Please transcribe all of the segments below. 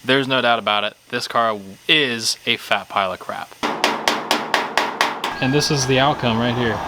there's no doubt about it. This car is a fat pile of crap. And this is the outcome right here.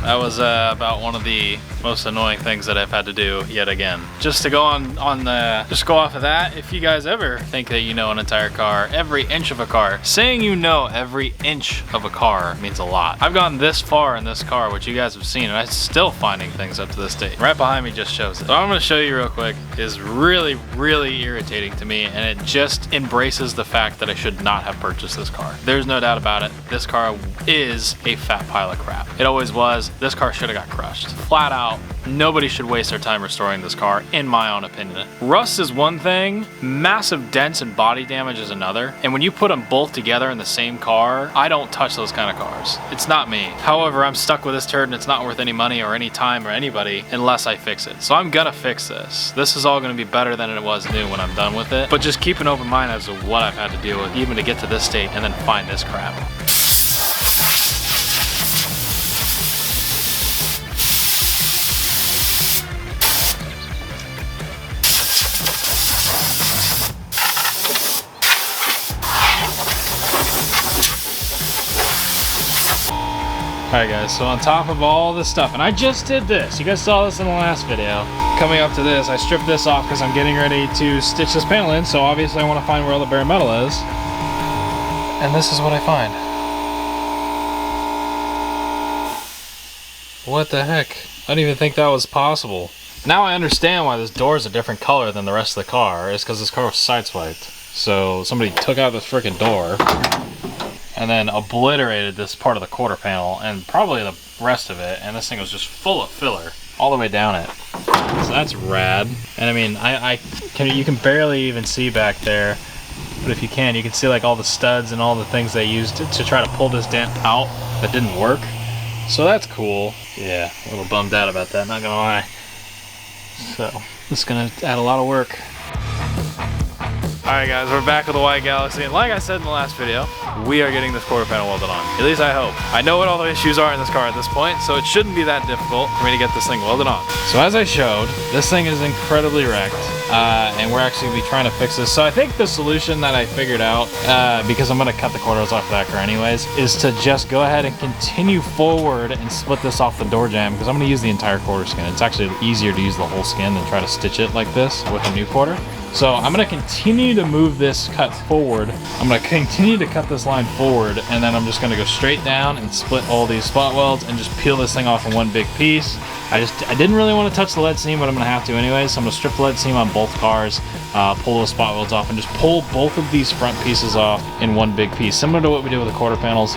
That was about one of the most annoying things that I've had to do yet again. Just to go just go off of that, if you guys ever think that you know an entire car, every inch of a car, saying you know every inch of a car means a lot. I've gone this far in this car, which you guys have seen, and I'm still finding things up to this date. Right behind me just shows it. So I'm gonna show you real quick is really, really irritating to me, and it just embraces the fact that I should not have purchased this car. There's no doubt about it. This car is a fat pile of crap. It always was. This car should have got crushed. Flat out, nobody should waste their time restoring this car, in my own opinion. Rust is one thing, massive dents and body damage is another, and when you put them both together in the same car, I don't touch those kind of cars. It's not me. However, I'm stuck with this turd and it's not worth any money or any time or anybody unless I fix it. So I'm gonna fix this. This is all gonna be better than it was new when I'm done with it, but just keep an open mind as to what I've had to deal with even to get to this state and then find this crap. Alright guys, so on top of all this stuff, and I just did this, you guys saw this in the last video. Coming up to this, I stripped this off because I'm getting ready to stitch this panel in, so obviously I want to find where all the bare metal is. And this is what I find. What the heck? I didn't even think that was possible. Now I understand why this door is a different color than the rest of the car. It's because this car was sideswiped. So somebody took out this freaking door and then obliterated this part of the quarter panel and probably the rest of it, and this thing was just full of filler all the way down it. So that's rad. And I mean, you can barely even see back there, but if you can see like all the studs and all the things they used to try to pull this dent out that didn't work. So that's cool. Yeah, a little bummed out about that, not gonna lie. So this is gonna add a lot of work. Alright guys, we're back with the white Galaxie, and like I said in the last video, we are getting this quarter panel welded on. At least I hope. I know what all the issues are in this car at this point, so it shouldn't be that difficult for me to get this thing welded on. So as I showed, this thing is incredibly wrecked, and we're actually going to be trying to fix this. So I think the solution that I figured out, because I'm going to cut the quarters off of that car anyways, is to just go ahead and continue forward and split this off the door jamb, because I'm going to use the entire quarter skin. It's actually easier to use the whole skin than try to stitch it like this with a new quarter. So I'm going to continue to move this cut forward. I'm going to continue to cut this line forward, and then I'm just going to go straight down and split all these spot welds and just peel this thing off in one big piece. I didn't really want to touch the lead seam, but I'm going to have to anyways. So I'm going to strip the lead seam on both cars, pull those spot welds off, and just pull both of these front pieces off in one big piece, similar to what we did with the quarter panels,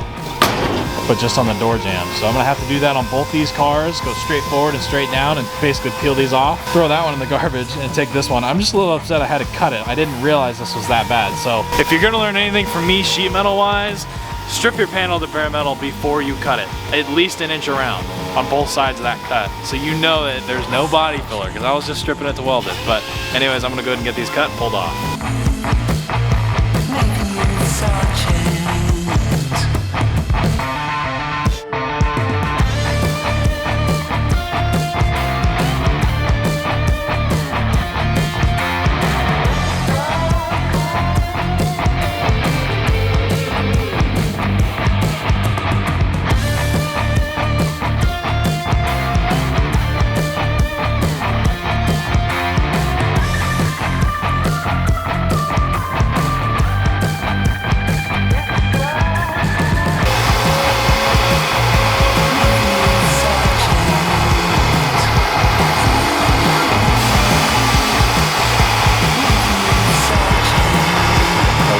but just on the door jamb. So I'm gonna have to do that on both these cars, go straight forward and straight down and basically peel these off, throw that one in the garbage and take this one. I'm just a little upset I had to cut it. I didn't realize this was that bad. So if you're gonna learn anything from me sheet metal wise, strip your panel to bare metal before you cut it, at least an inch around on both sides of that cut, so you know that there's no body filler, because I was just stripping it to weld it. But anyways, I'm gonna go ahead and get these cut and pulled off.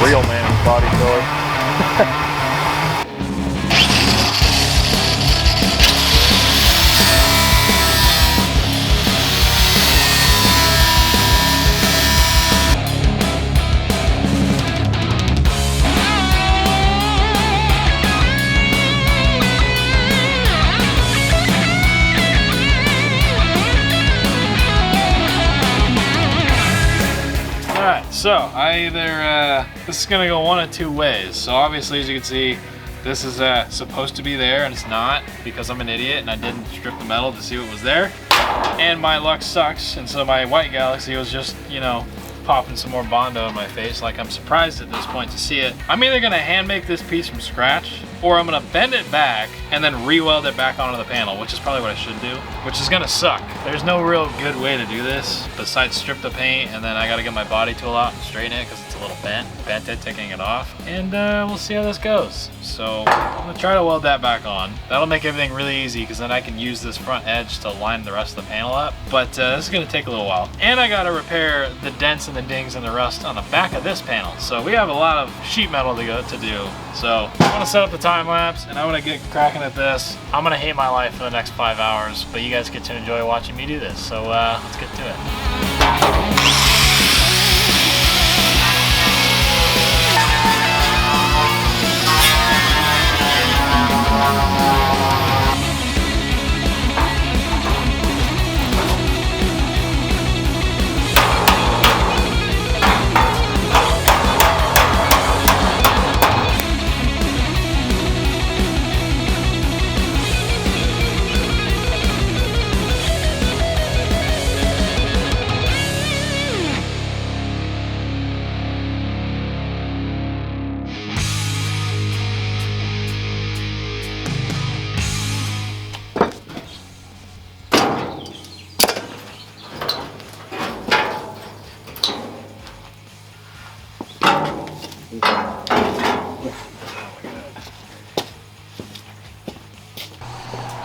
Real man body filler. So I either, this is gonna go one of two ways. So obviously, as you can see, this is supposed to be there and it's not because I'm an idiot and I didn't strip the metal to see what was there. And my luck sucks, and so my white Galaxie was just, you know, popping some more Bondo in my face. Like, I'm surprised at this point to see it. I'm either gonna hand make this piece from scratch, or I'm gonna bend it back and then re-weld it back onto the panel, which is probably what I should do, which is gonna suck. There's no real good way to do this besides strip the paint, and then I gotta get my body tool out and straighten it because it's a little bent it, taking it off, and we'll see how this goes. So I'm gonna try to weld that back on. That'll make everything really easy because then I can use this front edge to line the rest of the panel up, but this is gonna take a little while. And I gotta repair the dents and the dings and the rust on the back of this panel. So we have a lot of sheet metal to do. So I wanna set up the time lapse and I wanna get cracking at this. I'm gonna hate my life for the next 5 hours, but you guys get to enjoy watching me do this. So let's get to it.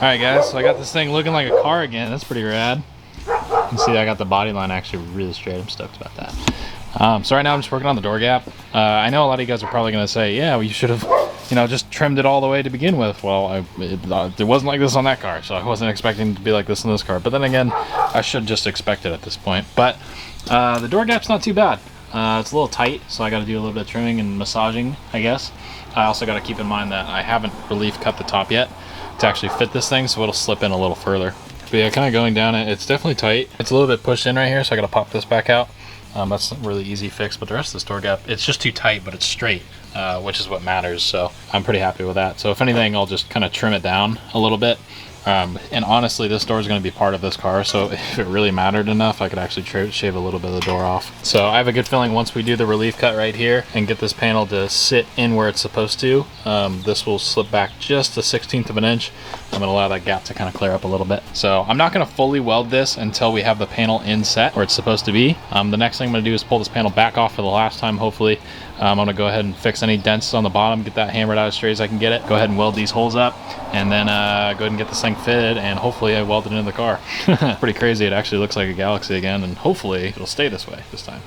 Alright guys, so I got this thing looking like a car again. That's pretty rad. You can see I got the body line actually really straight. I'm stoked about that. So right now I'm just working on the door gap. I know a lot of you guys are probably going to say, yeah, well, you should have, you know, just trimmed it all the way to begin with. Well, it wasn't like this on that car, so I wasn't expecting it to be like this on this car. But then again, I should just expect it at this point. But the door gap's not too bad. It's a little tight, so I got to do a little bit of trimming and massaging, I guess. I also got to keep in mind that I haven't relief cut the top yet to actually fit this thing, so it'll slip in a little further. But yeah, kind of going down it, it's definitely tight. It's a little bit pushed in right here, so I got to pop this back out. That's a really easy fix, but the rest of this door gap, it's just too tight, but it's straight, which is what matters, so I'm pretty happy with that. So if anything, I'll just kind of trim it down a little bit. And honestly, this door is going to be part of this car, so if it really mattered enough, I could actually shave a little bit of the door off. So I have a good feeling once we do the relief cut right here and get this panel to sit in where it's supposed to, this will slip back just a 1/16 of an inch. I'm going to allow that gap to kind of clear up a little bit. So I'm not going to fully weld this until we have the panel in set where it's supposed to be. The next thing I'm going to do is pull this panel back off for the last time, hopefully. I'm going to go ahead and fix any dents on the bottom, get that hammered out as straight as I can get it. Go ahead and weld these holes up, and then go ahead and get this thing fitted, and hopefully I weld it into the car. Pretty crazy, it actually looks like a Galaxie again, and hopefully it'll stay this way this time.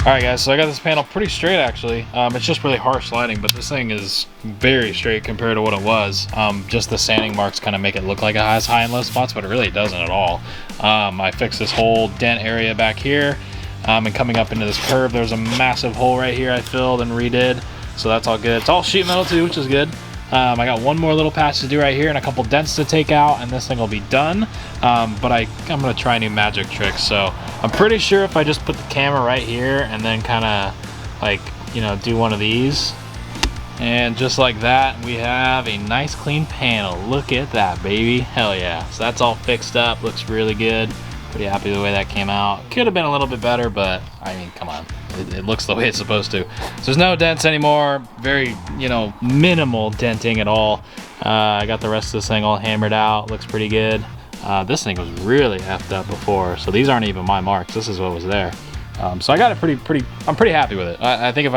Alright guys, so I got this panel pretty straight actually. It's just really harsh lighting, but this thing is very straight compared to what it was. Just the sanding marks kind of make it look like it has high and low spots, but it really doesn't at all. I fixed this whole dent area back here, and coming up into this curve, there's a massive hole right here I filled and redid, so that's all good. It's all sheet metal too, which is good. I got one more little patch to do right here and a couple dents to take out, and this thing will be done. But I'm gonna try a new magic trick. So I'm pretty sure if I just put the camera right here and then kind of like, you know, do one of these, and just like that, we have a nice clean panel. Look at that, baby. Hell yeah. So that's all fixed up, looks really good. Pretty happy with the way that came out. Could have been a little bit better, but I mean, come on. It looks the way it's supposed to. So there's no dents anymore. Very, you know, minimal denting at all. I got the rest of this thing all hammered out. Looks pretty good. This thing was really effed up before, so these aren't even my marks. This is what was there. So I got it I'm pretty happy with it. I think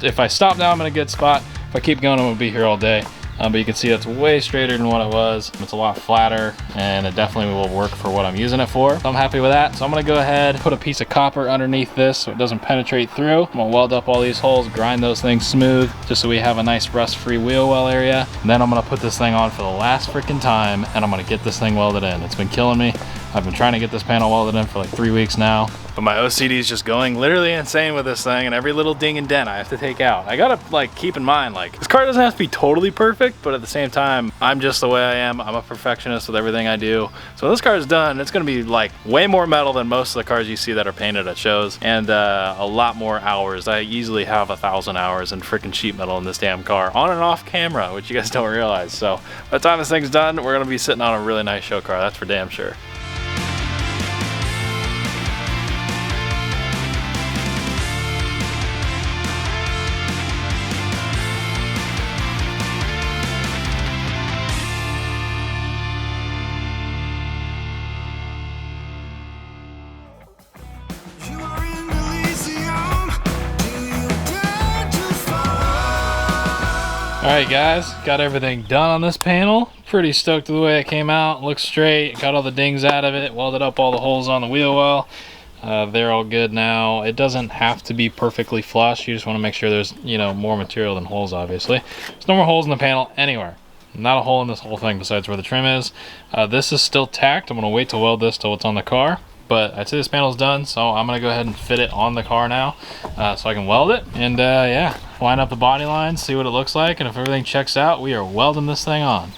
if I stop now, I'm in a good spot. If I keep going, I'm gonna be here all day. But you can see it's way straighter than what it was. It's a lot flatter, and it definitely will work for what I'm using it for. So I'm happy with that. So I'm gonna go ahead, put a piece of copper underneath this so it doesn't penetrate through. I'm gonna weld up all these holes, grind those things smooth, just so we have a nice rust-free wheel well area. And then I'm gonna put this thing on for the last freaking time, and I'm gonna get this thing welded in. It's been killing me. I've been trying to get this panel welded in for like 3 weeks now. But my OCD is just going literally insane with this thing, and every little ding and dent I have to take out. I gotta like keep in mind, like, this car doesn't have to be totally perfect, but at the same time, I'm just the way I am. I'm a perfectionist with everything I do. So when this car is done, it's gonna be like way more metal than most of the cars you see that are painted at shows, and a lot more hours. I easily have 1,000 hours in freaking sheet metal in this damn car, on and off camera, which you guys don't realize. So by the time this thing's done, we're gonna be sitting on a really nice show car, that's for damn sure. Alright guys, got everything done on this panel. Pretty stoked with the way it came out. Looks straight, got all the dings out of it, welded up all the holes on the wheel well. They're all good now. It doesn't have to be perfectly flush. You just want to make sure there's, you know, more material than holes, obviously. There's no more holes in the panel anywhere. Not a hole in this whole thing besides where the trim is. This is still tacked. I'm going to wait to weld this till it's on the car. But I'd say this panel's done, so I'm gonna go ahead and fit it on the car now, so I can weld it, and yeah, line up the body lines, see what it looks like, and if everything checks out, we are welding this thing on.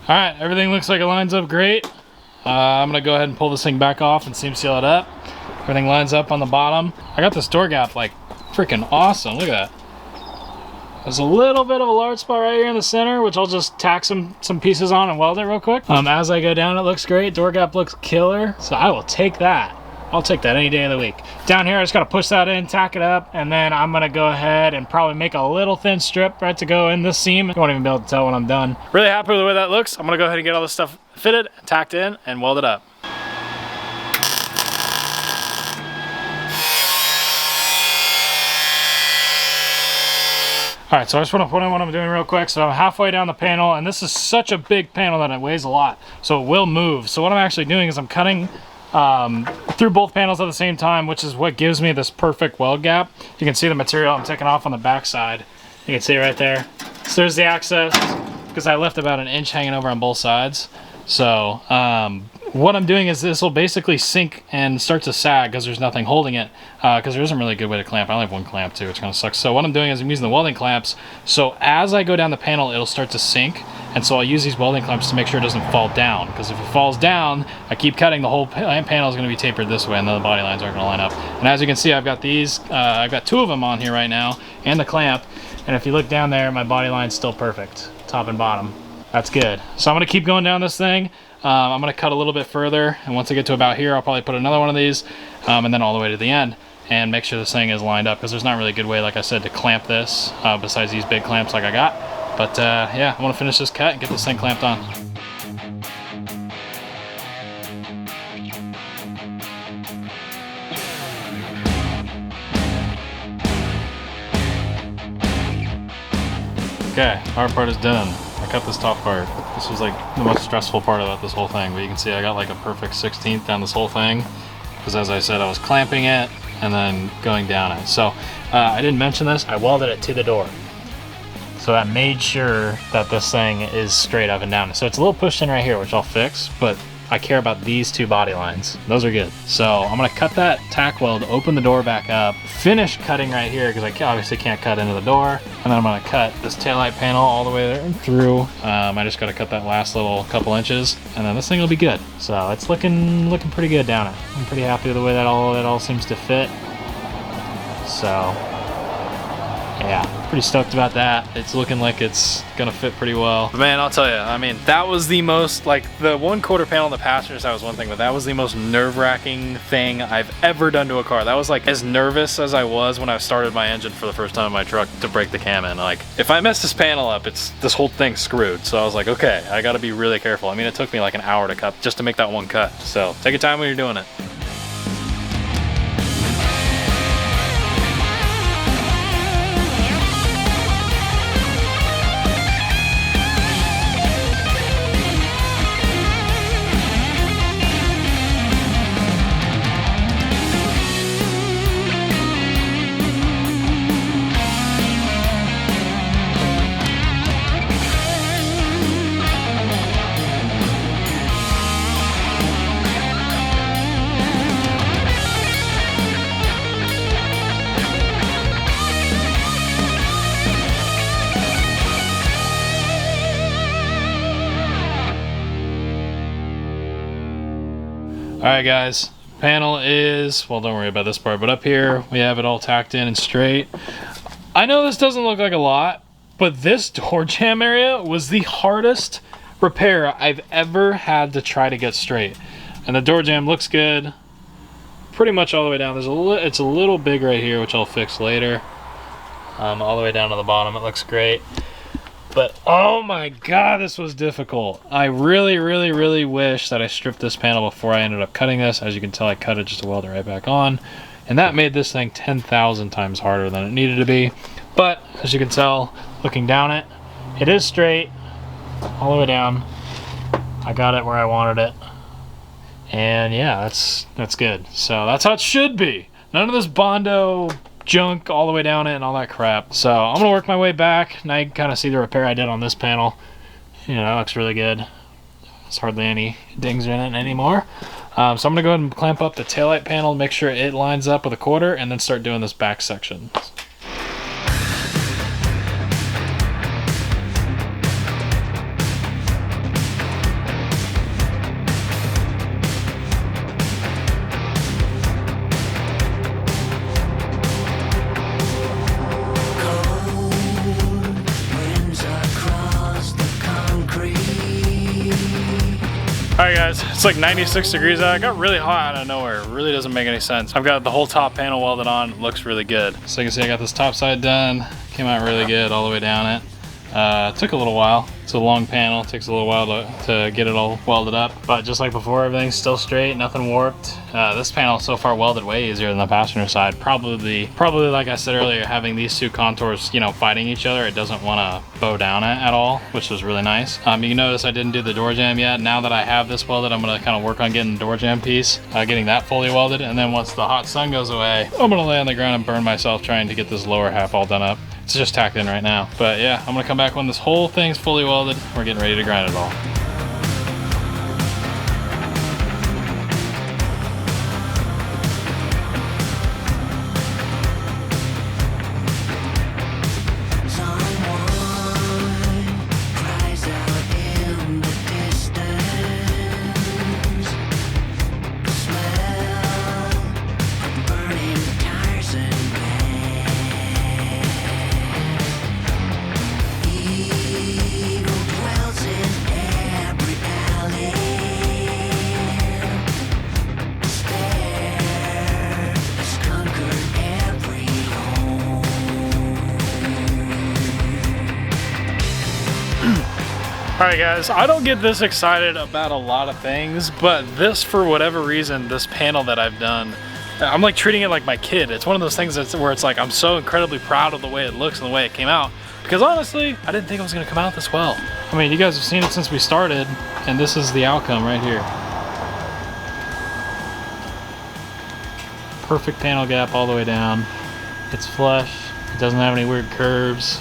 All right, everything looks like it lines up great. I'm gonna go ahead and pull this thing back off and seam seal it up. Everything lines up on the bottom. I got this door gap like freaking awesome. Look at that. There's a little bit of a large spot right here in the center, which I'll just tack some pieces on and weld it real quick. As I go down, it looks great. Door gap looks killer, so I will take that. I'll take that any day of the week. Down here, I just gotta push that in, tack it up, and then I'm gonna go ahead and probably make a little thin strip right to go in this seam. You won't even be able to tell when I'm done. Really happy with the way that looks. I'm gonna go ahead and get all this stuff fitted, tacked in, and weld it up. All right, so I just want to put in what I'm doing real quick. So I'm halfway down the panel, and this is such a big panel that it weighs a lot, so it will move. So what I'm actually doing is I'm cutting through both panels at the same time, which is what gives me this perfect weld gap. You can see the material I'm taking off on the back side. You can see right there. So there's the access, because I left about an inch hanging over on both sides. So what I'm doing is this will basically sink and start to sag because there's nothing holding it, because there isn't really a good way to clamp. I only have one clamp too, which kind of sucks. So what I'm doing is I'm using the welding clamps, so as I go down the panel it'll start to sink, and so I'll use these welding clamps to make sure it doesn't fall down, because if it falls down, I keep cutting, the whole panel is going to be tapered this way and then the body lines aren't going to line up. And as you can see, I've got these, I've got 2 of them on here right now, and the clamp, and if you look down there, my body line's still perfect, top and bottom. That's good. So I'm going to keep going down this thing. I'm going to cut a little bit further, and once I get to about here, I'll probably put another one of these, and then all the way to the end, and make sure this thing is lined up, because there's not really a good way, like I said, to clamp this, besides these big clamps like I got. But yeah, I want to finish this cut and get this thing clamped on. Okay, hard part is done. I cut this top part. This was like the most stressful part about this whole thing, but you can see I got like a perfect 16th down this whole thing, because as I said, I was clamping it and then going down it. So I didn't mention this, I welded it to the door. So I made sure that this thing is straight up and down. So it's a little pushed in right here, which I'll fix, but I care about these 2 body lines. Those are good. So I'm gonna cut that tack weld, open the door back up, finish cutting right here, because I obviously can't cut into the door. And then I'm gonna cut this taillight panel all the way there through. I just gotta cut that last little couple inches, and then this thing will be good. So it's looking pretty good down it. I'm pretty happy with the way that all seems to fit. So Yeah, pretty stoked about that. It's looking like it's gonna fit pretty well. But man, I'll tell you, I mean, that was the most, like, the 1/4 panel on the passenger side was one thing, but that was the most nerve-wracking thing I've ever done to a car. That was like as nervous as I was when I started my engine for the first time in my truck to break the cam in. Like, if I mess this panel up, this whole thing's screwed. So I was like, okay, I gotta be really careful. I mean, it took me like an hour to cut, just to make that one cut. So take your time when you're doing it. Alright guys, panel is, well, don't worry about this part, but up here we have it all tacked in and straight. I know this doesn't look like a lot, but this door jamb area was the hardest repair I've ever had to try to get straight. And the door jamb looks good pretty much all the way down. It's a little big right here, which I'll fix later. All the way down to the bottom, it looks great. But oh my god, this was difficult. I really wish that I stripped this panel before I ended up cutting this. As you can tell, I cut it just to weld it right back on. And that made this thing 10,000 times harder than it needed to be. But as you can tell, looking down it, it is straight all the way down. I got it where I wanted it. And yeah, that's good. So that's how it should be. None of this Bondo junk all the way down it and all that crap. So I'm gonna work my way back. Now you can kind of see the repair I did on this panel. You know, that looks really good. There's hardly any dings in it anymore. So I'm gonna go ahead and clamp up the taillight panel, make sure it lines up with a 1/4, and then start doing this back section. Alright guys, it's like 96 degrees out. It got really hot out of nowhere. It really doesn't make any sense. I've got the whole top panel welded on. It looks really good. So you can see I got this top side done. Came out really good all the way down it. It took a little while. It's a long panel. It takes a little while to get it all welded up. But just like before, everything's still straight, nothing warped. This panel so far welded way easier than the passenger side. Probably like I said earlier, having these two contours, you know, fighting each other, it doesn't want to bow down at all, which was really nice. You notice I didn't do the door jamb yet. Now that I have this welded, I'm gonna kind of work on getting the door jamb piece, getting that fully welded. And then once the hot sun goes away, I'm gonna lay on the ground and burn myself trying to get this lower half all done up. It's just tacked in right now. But yeah, I'm gonna come back when this whole thing's fully welded. We're getting ready to grind it all. Alright guys, I don't get this excited about a lot of things, but this, for whatever reason, this panel that I've done, I'm like treating it like my kid. It's one of those things where it's like I'm so incredibly proud of the way it looks and the way it came out, because honestly, I didn't think it was going to come out this well. I mean, you guys have seen it since we started, and this is the outcome right here. Perfect panel gap all the way down. It's flush, it doesn't have any weird curves.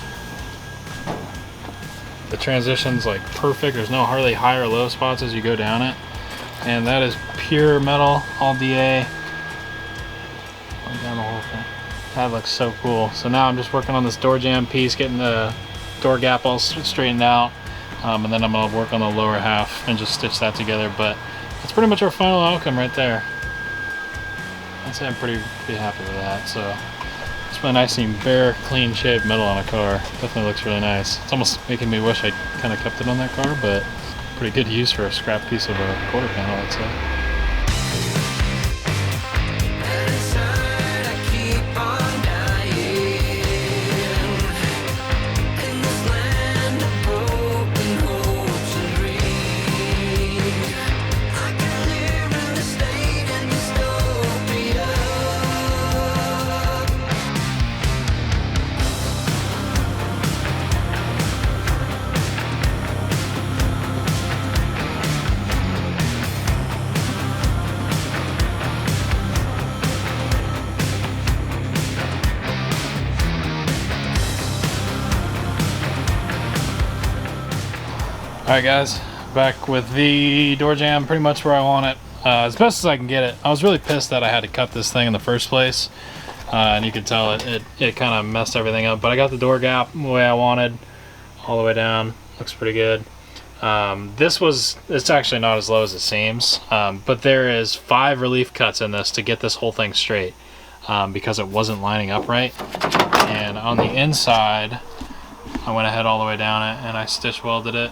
The transition's like perfect. There's no hardly high or low spots as you go down it. And that is pure metal, all DA. Going down the whole thing. That looks so cool. So now I'm just working on this door jamb piece, getting the door gap all straightened out. And then I'm gonna work on the lower half and just stitch that together. But that's pretty much our final outcome right there. I'd say I'm pretty happy with that. So it's It's really nice seeing bare, clean shaved metal on a car. Definitely looks really nice. It's almost making me wish I kind of kept it on that car, but pretty good use for a scrap piece of a quarter panel, I'd say. Alright guys, back with the door jamb pretty much where I want it, as best as I can get it. I was really pissed that I had to cut this thing in the first place, and you can tell it kind of messed everything up, but I got the door gap the way I wanted, all the way down. Looks pretty good. It's actually not as low as it seems, but there is 5 relief cuts in this to get this whole thing straight, because it wasn't lining up right. And on the inside, I went ahead all the way down it and I stitch welded it.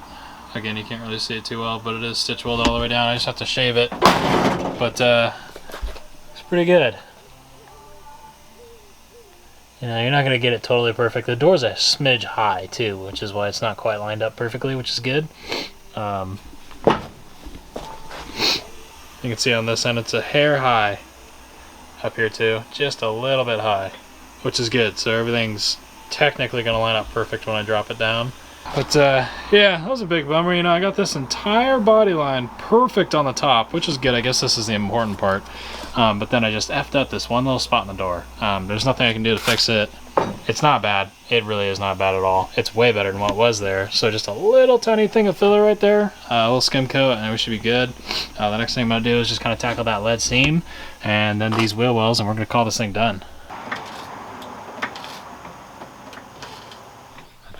Again, you can't really see it too well, but it is stitch welded all the way down. I just have to shave it, but it's pretty good. You know, you're not gonna get it totally perfect. The door's a smidge high too, which is why it's not quite lined up perfectly, which is good. You can see on this end it's a hair high up here too, just a little bit high, which is good. So everything's technically gonna line up perfect when I drop it down. But yeah, that was a big bummer. You know, I got this entire body line perfect on the top, which is good. I guess this is the important part. But then I just effed up this one little spot in the door. There's nothing I can do to fix it. It's not bad. It really is not bad at all. It's way better than what was there. So just a little tiny thing of filler right there, a little skim coat, and we should be good. The next thing I'm gonna do is just kind of tackle that lead seam and then these wheel wells, and we're gonna call this thing done.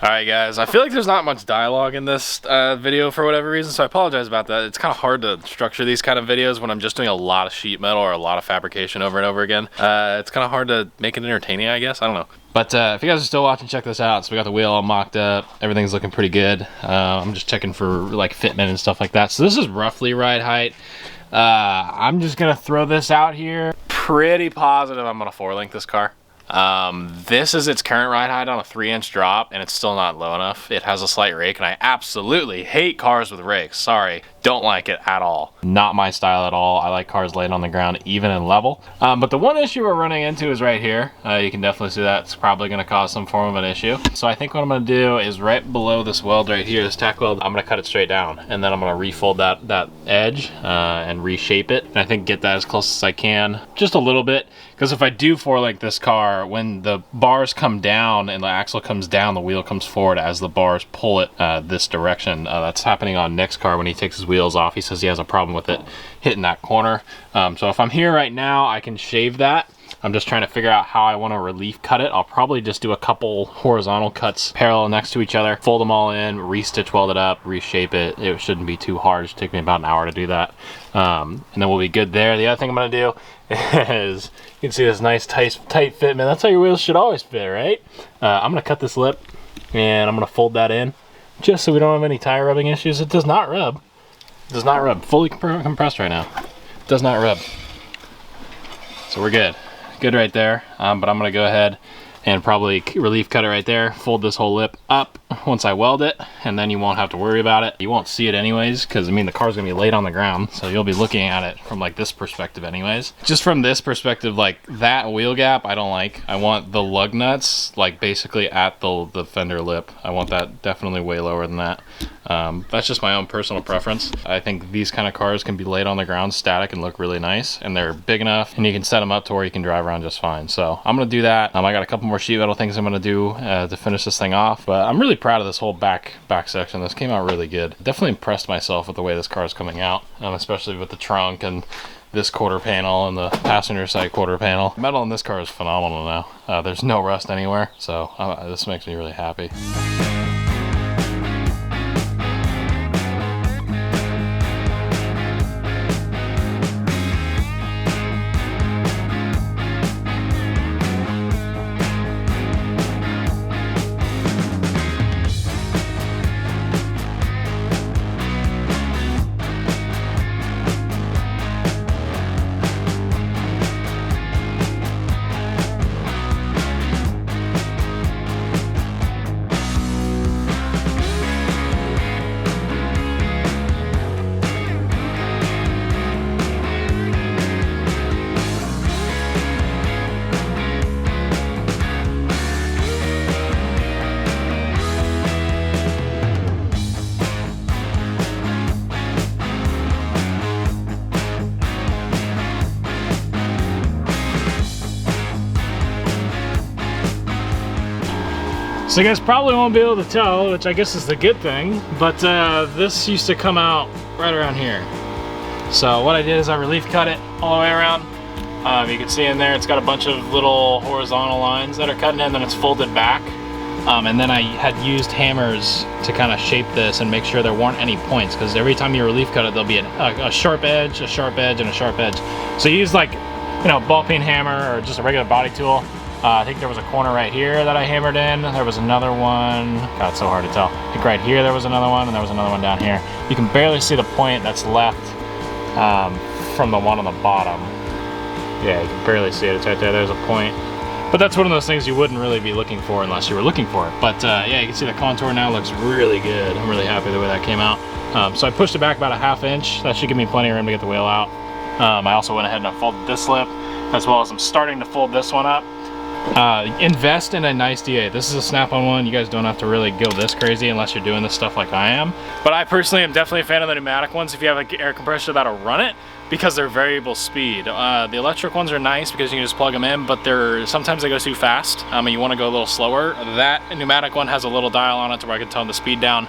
Alright guys, I feel like there's not much dialogue in this video for whatever reason, so I apologize about that. It's kind of hard to structure these kind of videos when I'm just doing a lot of sheet metal or a lot of fabrication over and over again. It's kind of hard to make it entertaining, I guess. I don't know. But if you guys are still watching, check this out. So we got the wheel all mocked up. Everything's looking pretty good. I'm just checking for like fitment and stuff like that. So this is roughly ride height. I'm just going to throw this out here. Pretty positive I'm going to 4-link this car. This is its current ride height on a 3-inch drop, and it's still not low enough. It has a slight rake, and I absolutely hate cars with rakes. Sorry, don't like it at all. Not my style at all. I like cars laid on the ground, even and level. But the one issue we're running into is right here. You can definitely see that it's probably going to cause some form of an issue. So I think what I'm going to do is right below this weld right here, this tack weld, I'm going to cut it straight down, and then I'm going to refold that edge and reshape it. And I think get that as close as I can, just a little bit, because if I do 4-link this car, when the bars come down and the axle comes down, the wheel comes forward as the bars pull it this direction. That's happening on Nick's car when he takes his wheels off. He says he has a problem with it hitting that corner. So if I'm here right now, I can shave that. I'm just trying to figure out how I want to relief cut it. I'll probably just do a couple horizontal cuts parallel next to each other, fold them all in, re-stitch weld it up, reshape it. It shouldn't be too hard. It should take me about an hour to do that. And then we'll be good there. The other thing I'm going to do is, you can see this nice tight fit, man. That's how your wheels should always fit, right? I'm going to cut this lip and I'm going to fold that in just so we don't have any tire rubbing issues. It does not rub. It does not rub. Fully compressed right now. It does not rub. So we're good. Good right there. But I'm going to go ahead and probably relief cut it right there, fold this whole lip up once I weld it, and then you won't have to worry about it. You won't see it anyways, because I mean the car's gonna be laid on the ground, so you'll be looking at it from like this perspective anyways. Just from this perspective, like that wheel gap I don't like. I want the lug nuts like basically at the fender lip. I want that definitely way lower than that. That's just my own personal preference. I think these kind of cars can be laid on the ground static and look really nice, and they're big enough and you can set them up to where you can drive around just fine. So I'm gonna do that. I got a couple more sheet metal things I'm gonna do to finish this thing off, but I'm really proud of this whole back section. This came out really good. Definitely impressed myself with the way this car is coming out, especially with the trunk and this quarter panel and the passenger side quarter panel. Metal in this car is phenomenal now. There's no rust anywhere, so this makes me really happy. So you guys probably won't be able to tell, which I guess is the good thing, but this used to come out right around here. So what I did is I relief cut it all the way around. You can see in there it's got a bunch of little horizontal lines that are cutting in, then it's folded back. And then I had used hammers to kind of shape this and make sure there weren't any points, because every time you relief cut it, there'll be a sharp edge, a sharp edge, and a sharp edge. So you use like, you know, ball peen hammer or just a regular body tool. I think there was a corner right here that I hammered in. There was another one. God, it's so hard to tell. I think right here there was another one, and there was another one down here. You can barely see the point that's left from the one on the bottom. Yeah, you can barely see it. It's right there. There's a point. But that's one of those things you wouldn't really be looking for unless you were looking for it. But yeah, you can see the contour now looks really good. I'm really happy the way that came out. So I pushed it back about a ½ inch. That should give me plenty of room to get the wheel out. I also went ahead and I folded this lip, as well as I'm starting to fold this one up. Invest in a nice DA. This is a snap-on one. You guys don't have to really go this crazy unless you're doing this stuff like I am. But I personally am definitely a fan of the pneumatic ones if you have an air compressor that'll run it, because they're variable speed. The electric ones are nice because you can just plug them in, but sometimes they go too fast and you want to go a little slower. That pneumatic one has a little dial on it to where I can tone the speed down,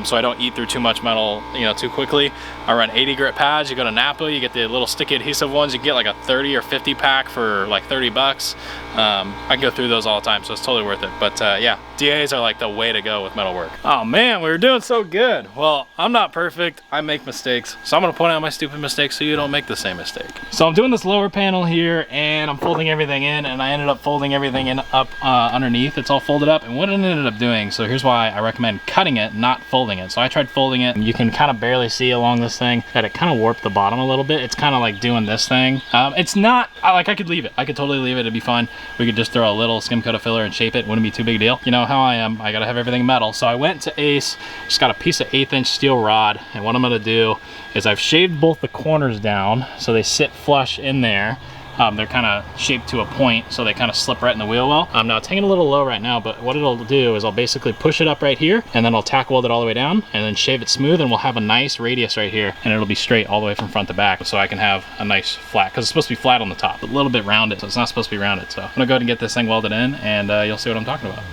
so I don't eat through too much metal, you know, too quickly. I run 80 grit pads. You go to Napa, you get the little sticky adhesive ones. You can get like a 30 or 50 pack for like 30 bucks. I can go through those all the time, so it's totally worth it. But yeah, DAs are like the way to go with metal work. Oh man, we were doing so good. Well, I'm not perfect. I make mistakes, so I'm gonna point out my stupid mistakes so you don't make the same mistake. So I'm doing this lower panel here, and I'm folding everything in, and I ended up folding everything in up underneath. It's all folded up, and what it ended up doing, so here's why I recommend cutting it, not folding it. So I tried folding it, and you can kind of barely see along this thing that it kind of warped the bottom a little bit. It's kind of like doing this thing. It's not, like I could leave it. I could totally leave it, it'd be fine. We could just throw a little skim coat of filler and shape it. Wouldn't be too big a deal. You know how I am, I gotta have everything metal. So I went to Ace, just got a piece of 1/8 inch steel rod, and what I'm gonna do is I've shaved both the corners down so they sit flush in there. They're kind of shaped to a point, so they kind of slip right in the wheel well. Now it's hanging a little low right now, but what it'll do is I'll basically push it up right here, and then I'll tack weld it all the way down, and then shave it smooth, and we'll have a nice radius right here, and it'll be straight all the way from front to back, so I can have a nice flat, because it's supposed to be flat on the top, a little bit rounded, so it's not supposed to be rounded. So I'm gonna go ahead and get this thing welded in, and you'll see what I'm talking about.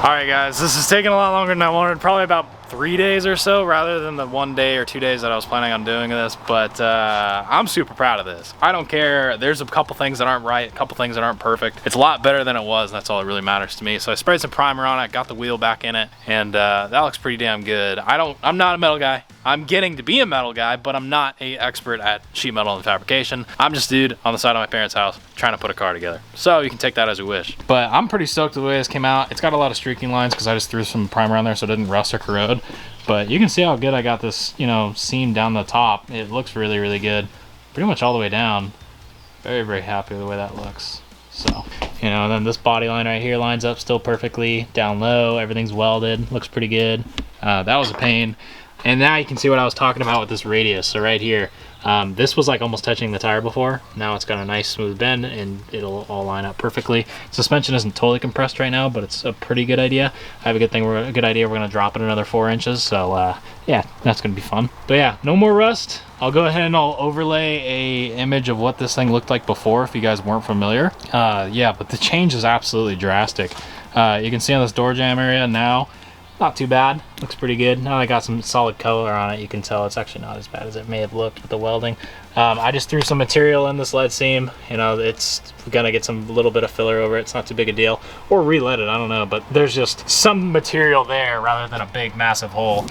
All right guys, this is taking a lot longer than I wanted, probably about 3 days or so rather than the 1 day or 2 days that I was planning on doing this, but I'm super proud of this. I don't care, there's a couple things that aren't right, a couple things that aren't perfect. It's a lot better than it was, and that's all that really matters to me. So I sprayed some primer on it, got the wheel back in it, and that looks pretty damn good. I'm not a metal guy. I'm getting to be a metal guy, but I'm not an expert at sheet metal and fabrication. I'm just a dude on the side of my parents' house trying to put a car together. So you can take that as you wish. But I'm pretty stoked with the way this came out. It's got a lot of streaking lines because I just threw some primer on there so it didn't rust or corrode. But you can see how good I got this, you know, seam down the top. It looks really, really good. Pretty much all the way down. Very, very happy with the way that looks. So, you know, and then this body line right here lines up still perfectly. Down low, everything's welded. Looks pretty good. That was a pain. And now you can see what I was talking about with this radius. So right here, this was like almost touching the tire before. Now it's got a nice smooth bend and it'll all line up perfectly. Suspension isn't totally compressed right now, but it's a pretty good idea. I have a good idea we're gonna drop it another 4 inches. So yeah, that's gonna be fun. But yeah, no more rust. I'll go ahead and I'll overlay a image of what this thing looked like before if you guys weren't familiar. Yeah, but the change is absolutely drastic. You can see on this door jamb area now, not too bad, looks pretty good. Now I got some solid color on it, you can tell it's actually not as bad as it may have looked with the welding. I just threw some material in this lead seam. You know, it's gonna get some little bit of filler over it. It's not too big a deal, or re-lead it, I don't know, but there's just some material there rather than a big massive hole.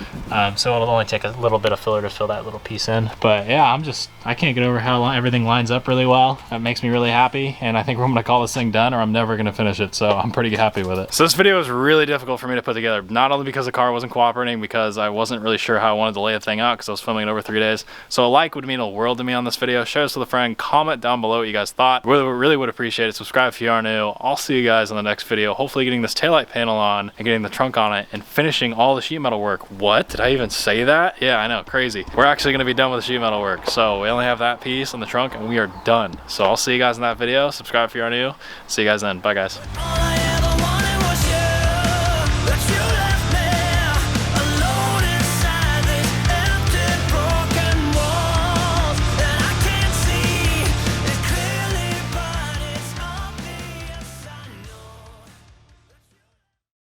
So it'll only take a little bit of filler to fill that little piece in. But yeah, I can't get over how everything lines up really well. That makes me really happy, and I think we're gonna call this thing done or I'm never gonna finish it, so I'm pretty happy with it. So this video was really difficult for me to put together, not only because the car wasn't cooperating, because I wasn't really sure how I wanted to lay the thing out because I was filming it over 3 days. So a like would mean a world to me on this video. Share this with a friend, comment down below what you guys thought. Really would appreciate it. Subscribe if you are new. I'll see you guys on the next video, hopefully getting this taillight panel on and getting the trunk on it and finishing all the sheet metal work. What? Did I even say that? Yeah, I know, crazy. We're actually gonna be done with the sheet metal work. So we only have that piece on the trunk and we are done. So I'll see you guys in that video. Subscribe if you are new. See you guys then. Bye guys.